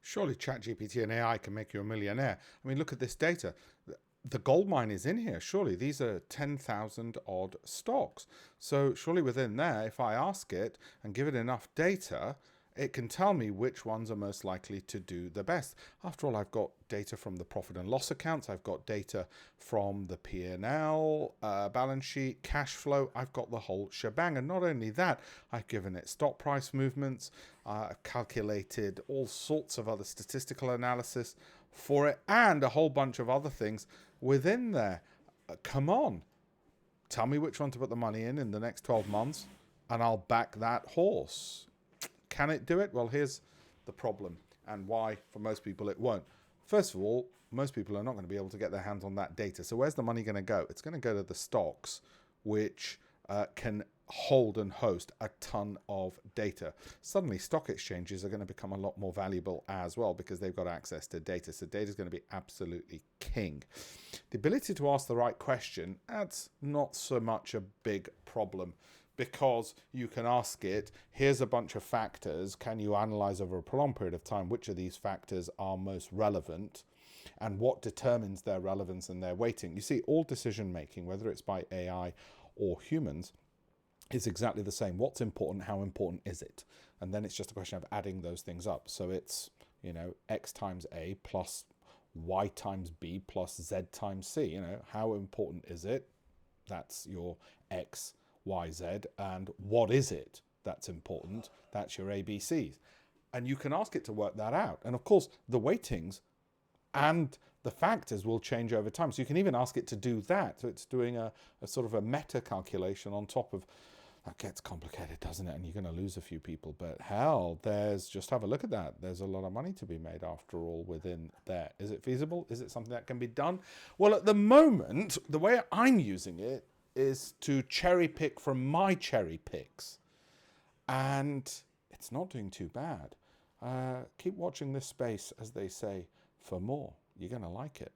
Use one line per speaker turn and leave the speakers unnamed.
Surely ChatGPT and AI can make you a millionaire. I mean, look at this data. The gold mine is in here. Surely these are 10,000 odd stocks. So surely within there, if I ask it and give it enough data, it can tell me which ones are most likely to do the best. After all, I've got data from the profit and loss accounts. I've got data from the P&L, balance sheet, cash flow. I've got the whole shebang. And not only that, I've given it stock price movements. I've calculated all sorts of other statistical analysis for it and a whole bunch of other things within there. Come on. Tell me which one to put the money in the next 12 months and I'll back that horse. Can it do it? Well, here's the problem and why for most people it won't. First of all, most people are not going to be able to get their hands on that data. So where's the money going to go? It's going to go to the stocks, which can hold and host a ton of data. Suddenly, stock exchanges are going to become a lot more valuable as well because they've got access to data. So data is going to be absolutely king. The ability to ask the right question, that's not so much a big problem, because you can ask it, here's a bunch of factors. Can you analyze over a prolonged period of time which of these factors are most relevant and what determines their relevance and their weighting? You see, all decision making, whether it's by AI or humans, is exactly the same. What's important? How important is it? And then it's just a question of adding those things up. So it's, X times A plus Y times B plus Z times C. How important is it? That's your X, Y, Z. And what is it that's important? That's your ABCs. And you can ask it to work that out. And of course, the weightings and the factors will change over time. So you can even ask it to do that. So it's doing a sort of a meta calculation on top of. That gets complicated, doesn't it? And you're going to lose a few people. But hell, just have a look at that. There's a lot of money to be made after all within there. Is it feasible? Is it something that can be done? Well, at the moment, the way I'm using it is to cherry pick from my cherry picks. And it's not doing too bad. Keep watching this space, as they say, for more. You're going to like it.